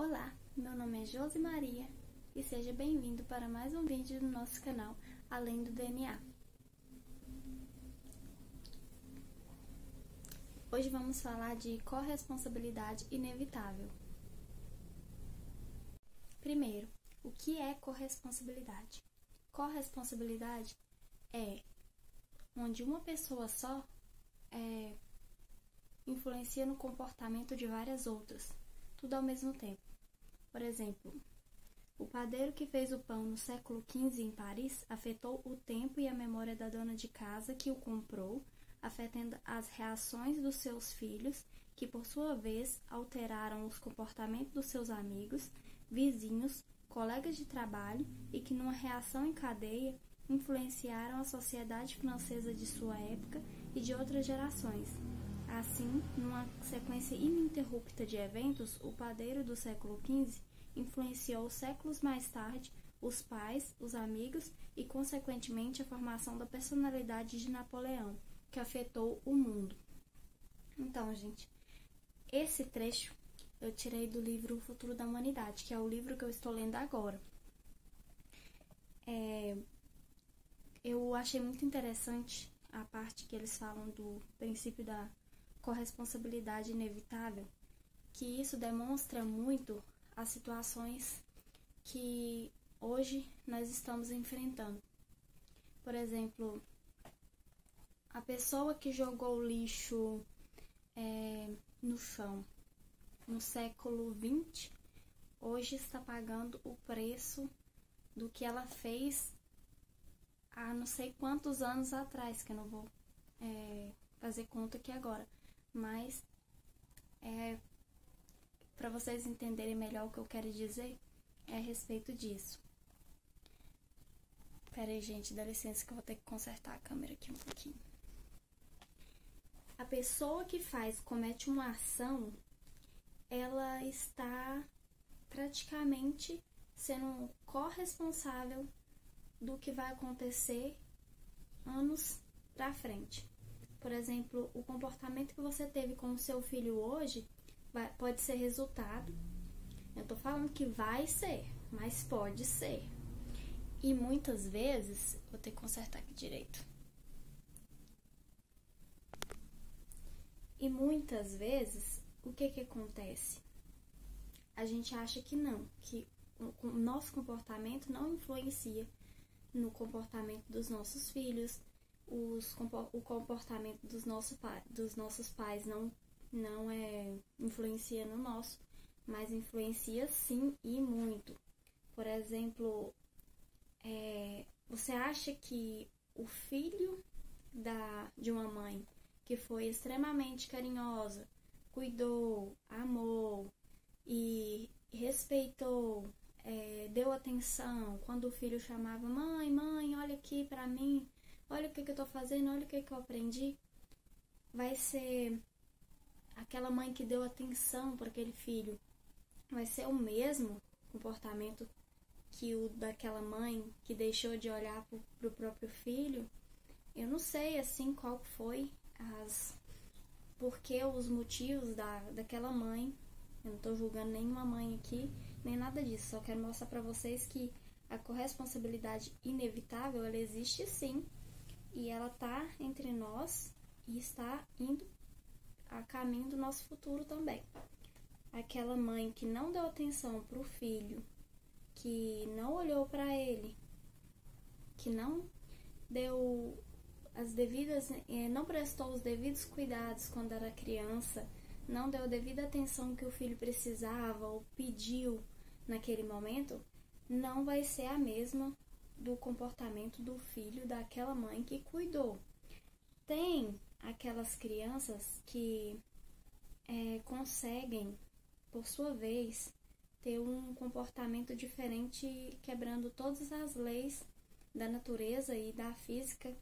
Olá, meu nome é Josi Maria e seja bem-vindo para mais um vídeo do nosso canal Além do DNA. Hoje vamos falar de corresponsabilidade inevitável. Primeiro, o que é corresponsabilidade? Corresponsabilidade é onde uma pessoa só influencia no comportamento de várias outras, tudo ao mesmo tempo. Por exemplo, o padeiro que fez o pão no século XV em Paris afetou o tempo e a memória da dona de casa que o comprou, afetando as reações dos seus filhos, que por sua vez alteraram os comportamentos dos seus amigos, vizinhos, colegas de trabalho e que, numa reação em cadeia, influenciaram a sociedade francesa de sua época e de outras gerações. Assim, numa sequência ininterrupta de eventos, o padeiro do século XV influenciou séculos mais tarde os pais, os amigos e, consequentemente, a formação da personalidade de Napoleão, que afetou o mundo. Então, gente, esse trecho eu tirei do livro O Futuro da Humanidade, que é o livro que eu estou lendo agora. Eu achei muito interessante a parte que eles falam do princípio da corresponsabilidade inevitável, que isso demonstra muito as situações que hoje nós estamos enfrentando. Por exemplo, a pessoa que jogou lixo no chão no século XX, hoje está pagando o preço do que ela fez há não sei quantos anos atrás, que eu não vou fazer conta aqui agora, mas para vocês entenderem melhor o que eu quero dizer é a respeito disso. Pera aí, gente, dá licença que eu vou ter que consertar a câmera aqui um pouquinho. A pessoa que comete uma ação, ela está praticamente sendo corresponsável do que vai acontecer anos pra frente. Por exemplo, o comportamento que você teve com o seu filho hoje pode ser resultado. Eu tô falando que vai ser, mas pode ser. E muitas vezes, vou ter que consertar aqui direito. E muitas vezes, o que acontece? A gente acha que não, que o nosso comportamento não influencia no comportamento dos nossos filhos, o comportamento dos nossos pais não influencia no nosso, mas influencia sim e muito. Por exemplo, você acha que o filho de uma mãe que foi extremamente carinhosa, cuidou, amou e respeitou, deu atenção quando o filho chamava: mãe, olha aqui pra mim, olha o que eu tô fazendo, olha o que eu aprendi, vai ser aquela mãe que deu atenção para aquele filho, vai ser o mesmo comportamento que o daquela mãe que deixou de olhar pro próprio filho? Eu não sei assim qual foi porque os motivos daquela mãe. Eu não tô julgando nenhuma mãe aqui, nem nada disso. Só quero mostrar pra vocês que a corresponsabilidade inevitável, ela existe sim. E ela tá entre nós e está indo a caminho do nosso futuro também. Aquela mãe que não deu atenção pro filho, que não olhou pra ele, que não deu não prestou os devidos cuidados quando era criança, não deu a devida atenção que o filho precisava ou pediu naquele momento, não vai ser a mesma do comportamento do filho daquela mãe que cuidou. Tem aquelas crianças que conseguem, por sua vez, ter um comportamento diferente, quebrando todas as leis da natureza e da física,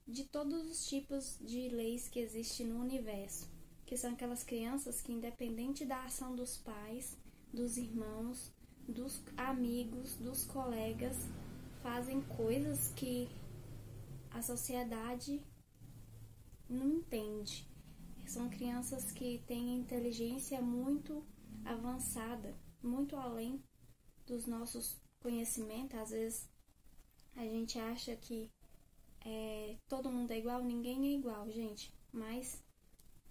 de todos os tipos de leis que existem no universo, que são aquelas crianças que, independente da ação dos pais, dos irmãos, dos amigos, dos colegas, fazem coisas que a sociedade não entende. São crianças que têm inteligência muito avançada, muito além dos nossos conhecimentos. Às vezes a gente acha que todo mundo é igual, ninguém é igual, gente. Mas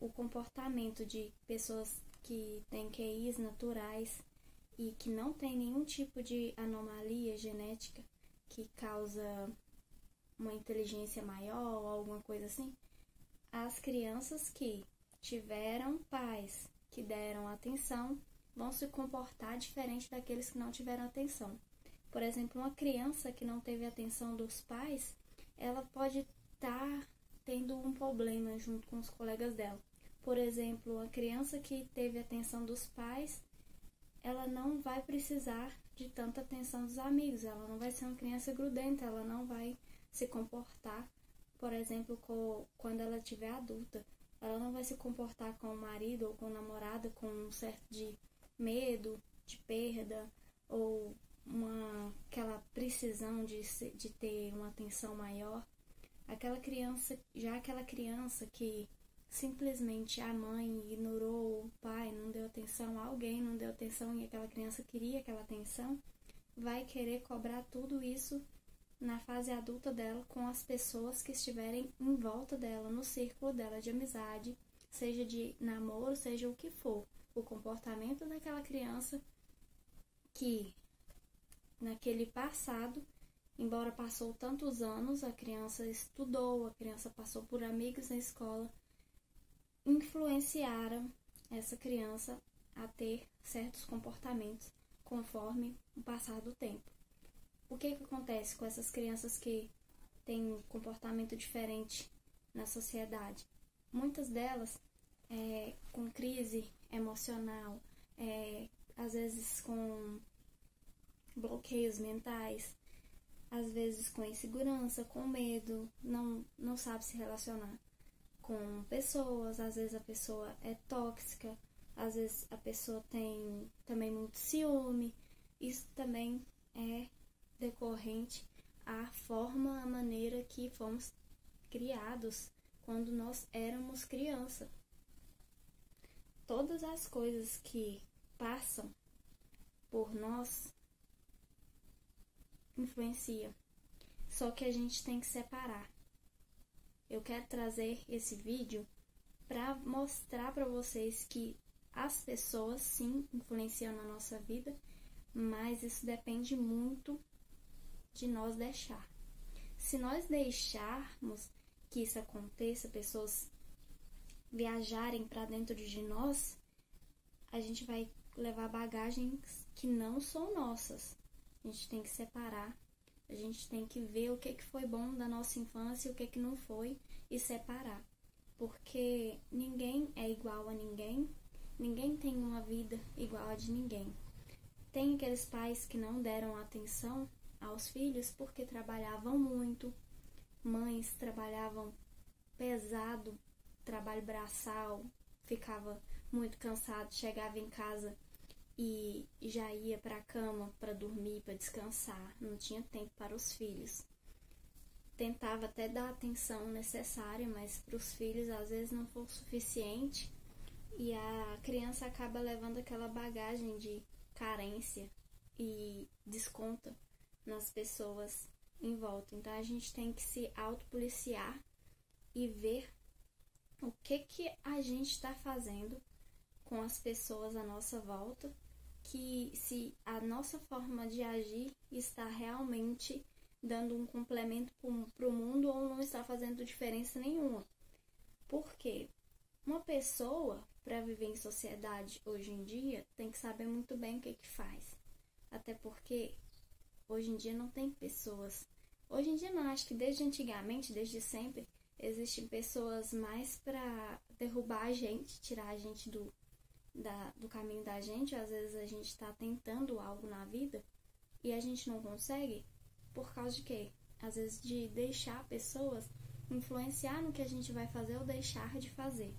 o comportamento de pessoas que têm QIs naturais e que não tem nenhum tipo de anomalia genética que causa uma inteligência maior ou alguma coisa assim, as crianças que tiveram pais que deram atenção vão se comportar diferente daqueles que não tiveram atenção. Por exemplo, uma criança que não teve atenção dos pais, ela pode estar tendo um problema junto com os colegas dela. Por exemplo, a criança que teve atenção dos pais, ela não vai precisar de tanta atenção dos amigos, ela não vai ser uma criança grudenta, ela não vai se comportar, por exemplo, quando ela estiver adulta, ela não vai se comportar com o marido ou com o namorado com um certo de medo, de perda, ou aquela precisão de ter uma atenção maior. Aquela criança que simplesmente a mãe ignorou, o pai não deu atenção, alguém não deu atenção e aquela criança queria aquela atenção, vai querer cobrar tudo isso na fase adulta dela com as pessoas que estiverem em volta dela, no círculo dela de amizade, seja de namoro, seja o que for. O comportamento daquela criança que naquele passado, embora passou tantos anos, a criança estudou, a criança passou por amigos na escola, influenciaram essa criança a ter certos comportamentos conforme o passar do tempo. O que acontece com essas crianças que têm um comportamento diferente na sociedade? Muitas delas com crise emocional, às vezes com bloqueios mentais, às vezes com insegurança, com medo, não sabe se relacionar com pessoas, às vezes a pessoa é tóxica, às vezes a pessoa tem também muito ciúme. Isso também é decorrente à forma, à maneira que fomos criados quando nós éramos criança. Todas as coisas que passam por nós influenciam, só que a gente tem que separar. Eu quero trazer esse vídeo para mostrar para vocês que as pessoas sim influenciam na nossa vida, mas isso depende muito de nós deixar. Se nós deixarmos que isso aconteça, pessoas viajarem para dentro de nós, a gente vai levar bagagens que não são nossas. A gente tem que separar. A gente tem que ver o que foi bom da nossa infância e o que não foi e separar. Porque ninguém é igual a ninguém, ninguém tem uma vida igual a de ninguém. Tem aqueles pais que não deram atenção aos filhos porque trabalhavam muito, mães trabalhavam pesado, trabalho braçal, ficava muito cansado, chegava em casa e já ia para a cama para dormir, para descansar, não tinha tempo para os filhos. Tentava até dar a atenção necessária, mas para os filhos às vezes não foi o suficiente e a criança acaba levando aquela bagagem de carência e desconta nas pessoas em volta. Então a gente tem que se autopoliciar e ver o que a gente está fazendo com as pessoas à nossa volta, que se a nossa forma de agir está realmente dando um complemento para o mundo ou não está fazendo diferença nenhuma. Porque uma pessoa, para viver em sociedade hoje em dia, tem que saber muito bem o que faz. Até porque hoje em dia não tem pessoas. Hoje em dia não, acho que desde antigamente, desde sempre, existem pessoas mais para derrubar a gente, tirar a gente do caminho da gente. Às vezes a gente está tentando algo na vida e a gente não consegue. Por causa de quê? Às vezes de deixar pessoas influenciar no que a gente vai fazer ou deixar de fazer.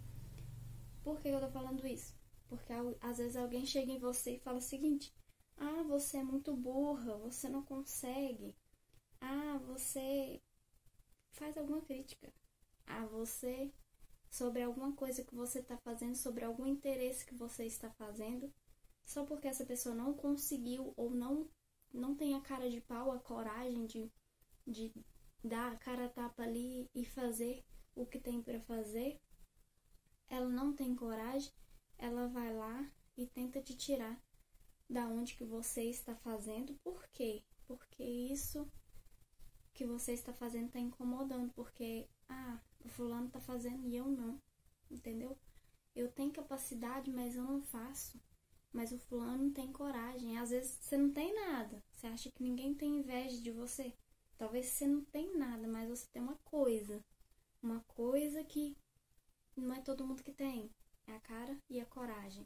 Por que eu tô falando isso? Porque às vezes alguém chega em você e fala o seguinte: ah, você é muito burra, você não consegue. Ah, você faz alguma crítica a você sobre alguma coisa que você está fazendo, sobre algum interesse que você está fazendo. só porque essa pessoa não conseguiu ou não tem a cara de pau, a coragem de dar a cara a tapa ali e fazer o que tem para fazer, ela não tem coragem, ela vai lá e tenta te tirar da onde que você está fazendo. Por quê? Porque isso que você está fazendo está incomodando, porque o fulano está fazendo e eu não, entendeu? Eu tenho capacidade, mas eu não faço. Mas o fulano não tem coragem. Às vezes você não tem nada. Você acha que ninguém tem inveja de você. Talvez você não tem nada, mas você tem uma coisa. Uma coisa que não é todo mundo que tem. É a cara e a coragem.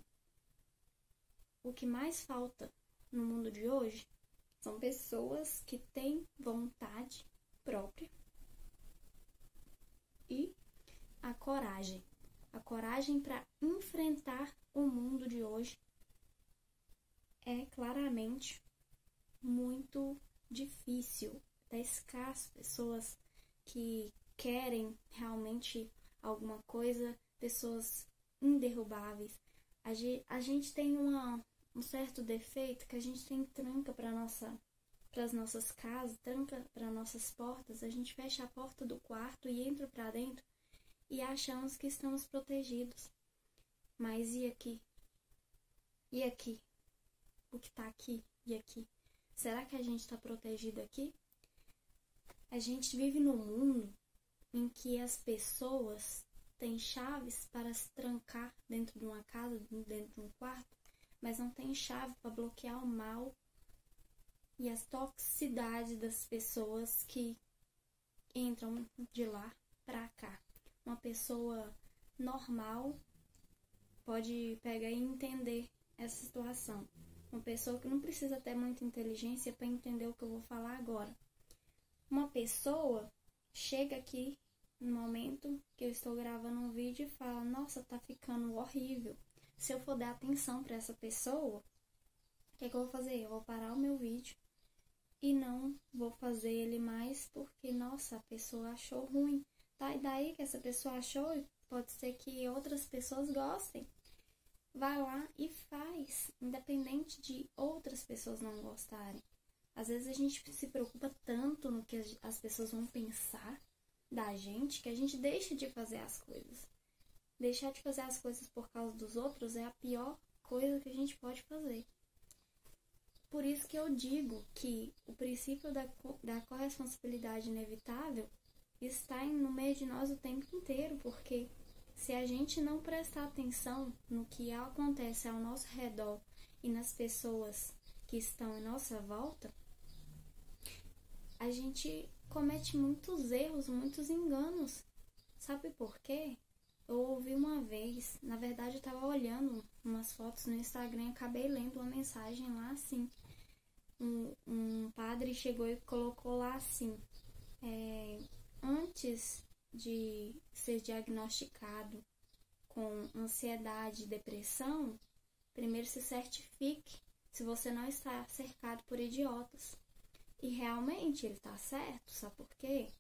O que mais falta no mundo de hoje são pessoas que têm vontade própria e a coragem. A coragem para enfrentar o mundo de hoje é claramente muito difícil. É escasso pessoas que querem realmente alguma coisa, pessoas inderrubáveis. A gente tem um certo defeito que a gente tem tranca para as nossas casas, tranca para nossas portas. A gente fecha a porta do quarto e entra para dentro e achamos que estamos protegidos. Mas e aqui? E aqui? O que está aqui e aqui? Será que a gente está protegido aqui? A gente vive num mundo em que as pessoas têm chaves para se trancar dentro de uma casa, dentro de um quarto, mas não tem chave para bloquear o mal e as toxicidades das pessoas que entram de lá para cá. Uma pessoa normal pode pegar e entender essa situação. Uma pessoa que não precisa ter muita inteligência para entender o que eu vou falar agora. Uma pessoa chega aqui no momento que eu estou gravando um vídeo e fala: nossa, tá ficando horrível. Se eu for dar atenção para essa pessoa, o que é que eu vou fazer? Eu vou parar o meu vídeo e não vou fazer ele mais porque, nossa, a pessoa achou ruim. Tá, e daí que essa pessoa achou, pode ser que outras pessoas gostem. Vai lá e faz, independente de outras pessoas não gostarem. Às vezes a gente se preocupa tanto no que as pessoas vão pensar da gente que a gente deixa de fazer as coisas. Deixar de fazer as coisas por causa dos outros é a pior coisa que a gente pode fazer. Por isso que eu digo que o princípio da corresponsabilidade inevitável está no meio de nós o tempo inteiro, porque se a gente não prestar atenção no que acontece ao nosso redor e nas pessoas que estão em nossa volta, a gente comete muitos erros, muitos enganos. Sabe por quê? Eu ouvi uma vez, na verdade eu estava olhando umas fotos no Instagram e acabei lendo uma mensagem lá assim. Um padre chegou e colocou lá assim: antes de ser diagnosticado com ansiedade e depressão, primeiro se certifique se você não está cercado por idiotas. E realmente ele está certo, sabe por quê?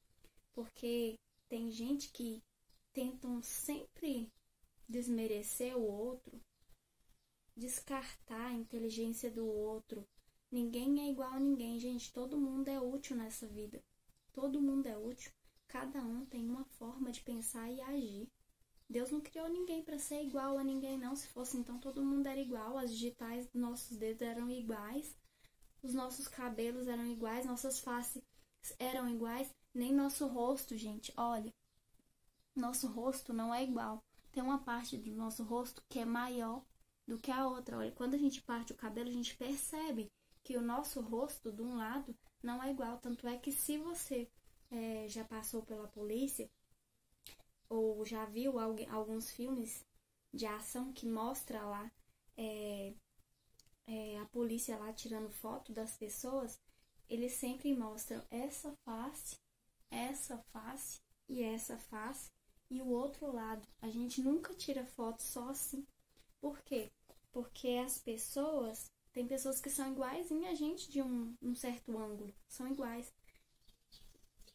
Porque tem gente que tentam sempre desmerecer o outro, descartar a inteligência do outro. Ninguém é igual a ninguém, gente. Todo mundo é útil nessa vida. Todo mundo é útil. Cada um tem uma forma de pensar e agir. Deus não criou ninguém para ser igual a ninguém, não. Se fosse, então todo mundo era igual. As digitais dos nossos dedos eram iguais. Os nossos cabelos eram iguais. Nossas faces eram iguais. Nem nosso rosto, gente. Olha, nosso rosto não é igual. Tem uma parte do nosso rosto que é maior do que a outra. Olha, quando a gente parte o cabelo, a gente percebe que o nosso rosto de um lado não é igual. Tanto é que se você já passou pela polícia ou já viu alguns filmes de ação que mostra lá a polícia lá tirando foto das pessoas, eles sempre mostram essa face e essa face e o outro lado. A gente nunca tira foto só assim. Por quê? Porque as pessoas, tem pessoas que são iguaizinhas a gente de um certo ângulo, são iguais.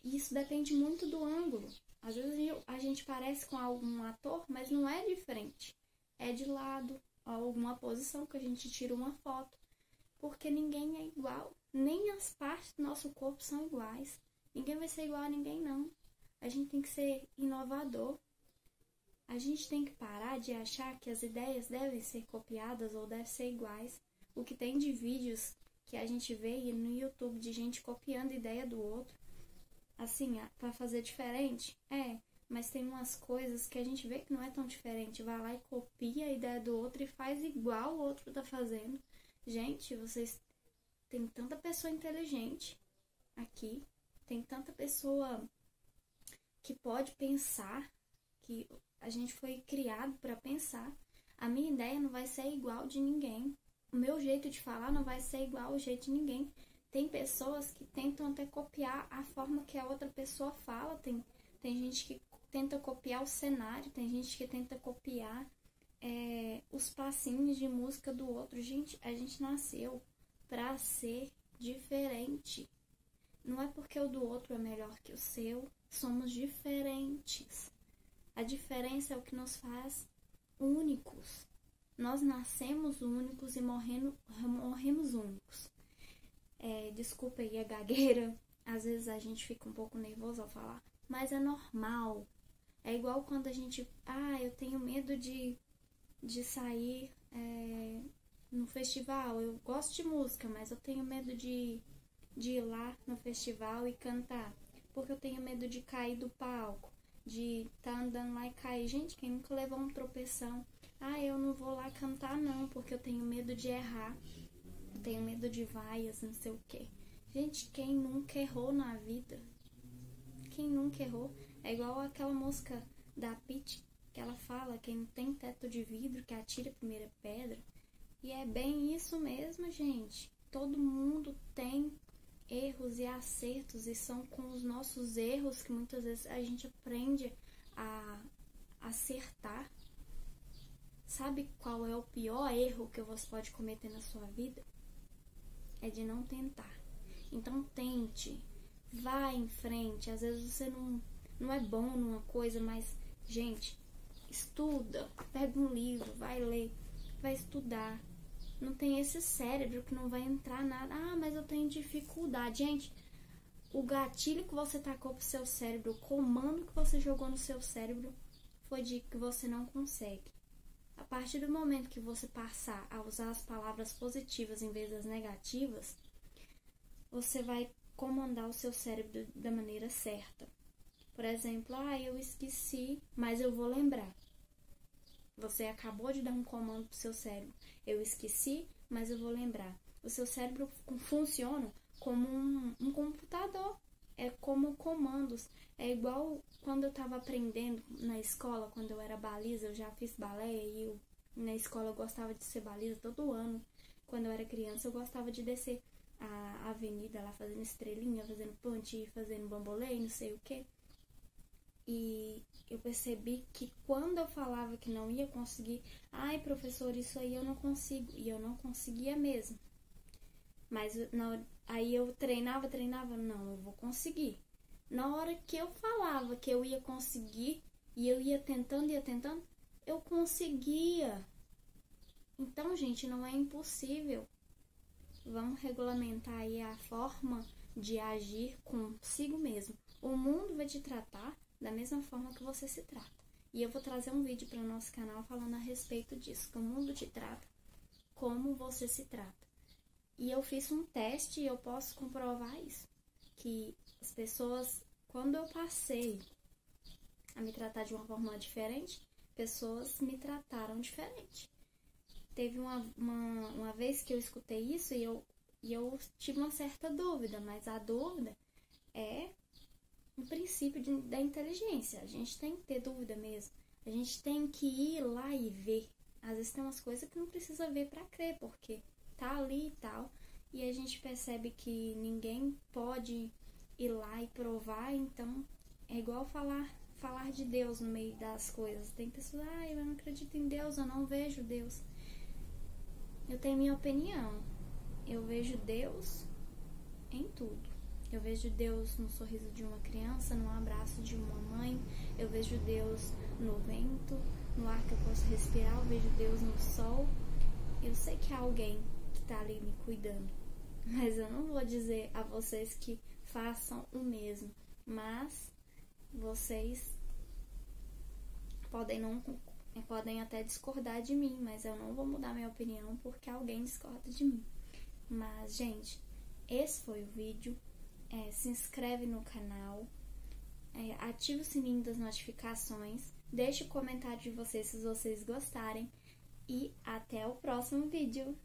Isso depende muito do ângulo. Às vezes a gente parece com algum ator, mas não é de frente. É de lado, alguma posição, que a gente tira uma foto, porque ninguém é igual, nem as partes do nosso corpo são iguais. Ninguém vai ser igual a ninguém, não. A gente tem que ser inovador. A gente tem que parar de achar que as ideias devem ser copiadas ou devem ser iguais. O que tem de vídeos que a gente vê no YouTube de gente copiando a ideia do outro, assim, para fazer diferente, mas tem umas coisas que a gente vê que não é tão diferente. Vai lá e copia a ideia do outro e faz igual o outro tá fazendo. Gente, vocês tem tanta pessoa inteligente aqui, tem tanta pessoa que pode pensar, que a gente foi criado para pensar. A minha ideia não vai ser igual de ninguém. O meu jeito de falar não vai ser igual ao jeito de ninguém. Tem pessoas que tentam até copiar a forma que a outra pessoa fala. Tem gente que tenta copiar o cenário, tem gente que tenta copiar os passinhos de música do outro. Gente, a gente nasceu para ser diferente. Não é porque o do outro é melhor que o seu. Somos diferentes. A diferença é o que nos faz únicos. Nós nascemos únicos e morremos únicos. Desculpa aí a gagueira. Às vezes a gente fica um pouco nervoso ao falar. Mas é normal. É igual quando a gente... eu tenho medo de sair no festival. Eu gosto de música, mas eu tenho medo de ir lá no festival e cantar. Porque eu tenho medo de cair do palco. De estar andando lá e cair. Gente, quem nunca levou um tropeção? Eu não vou lá cantar não, porque eu tenho medo de errar. Eu tenho medo de vaias, não sei o quê. Gente, quem nunca errou na vida? Quem nunca errou? É igual aquela música da Pitty, que ela fala: quem não tem teto de vidro, que atira a primeira pedra. E é bem isso mesmo, gente. Todo mundo tem erros e acertos, e são com os nossos erros que muitas vezes a gente aprende a acertar. Sabe qual é o pior erro que você pode cometer na sua vida? É de não tentar. Então tente, vá em frente. Às vezes você não é bom numa coisa, mas, gente, estuda, pega um livro, vai ler, vai estudar. Não tem esse cérebro que não vai entrar nada. Mas eu tenho dificuldade. Gente, o gatilho que você tacou pro seu cérebro, o comando que você jogou no seu cérebro, foi de que você não consegue. A partir do momento que você passar a usar as palavras positivas em vez das negativas, você vai comandar o seu cérebro da maneira certa. Por exemplo, eu esqueci, mas eu vou lembrar. Você acabou de dar um comando pro seu cérebro. Eu esqueci, mas eu vou lembrar. O seu cérebro funciona como um computador. É como comandos. É igual quando eu estava aprendendo na escola, quando eu era baliza. Eu já fiz balé e na escola eu gostava de ser baliza todo ano. Quando eu era criança, eu gostava de descer a avenida lá fazendo estrelinha, fazendo ponte, fazendo bambolê e não sei o que. E eu percebi que quando eu falava que não ia conseguir, professor, isso aí eu não consigo. E eu não conseguia mesmo. Mas aí eu treinava, não, eu vou conseguir. Na hora que eu falava que eu ia conseguir, e eu ia tentando, eu conseguia. Então, gente, não é impossível. Vamos regulamentar aí a forma de agir consigo mesmo. O mundo vai te tratar da mesma forma que você se trata. E eu vou trazer um vídeo para o nosso canal falando a respeito disso, que o mundo te trata como você se trata. E eu fiz um teste e eu posso comprovar isso, que as pessoas, quando eu passei a me tratar de uma forma diferente, pessoas me trataram diferente. Teve uma vez que eu escutei isso e eu tive uma certa dúvida, mas a dúvida é um princípio da inteligência. A gente tem que ter dúvida mesmo. A gente tem que ir lá e ver. Às vezes tem umas coisas que não precisa ver para crer, porque tá ali e tal. E a gente percebe que ninguém pode ir lá e provar. Então é igual falar de Deus no meio das coisas. Tem pessoas, eu não acredito em Deus, eu não vejo Deus. Eu tenho minha opinião. Eu vejo Deus em tudo. Eu vejo Deus no sorriso de uma criança, no abraço de uma mãe. Eu vejo Deus no vento, no ar que eu posso respirar, eu vejo Deus no sol. Eu sei que há alguém que tá ali me cuidando, mas eu não vou dizer a vocês que façam o mesmo, mas vocês podem até discordar de mim, mas eu não vou mudar minha opinião porque alguém discorda de mim. Mas, gente, esse foi o vídeo. Se inscreve no canal, ativa o sininho das notificações, deixe o comentário de vocês se vocês gostarem e até o próximo vídeo.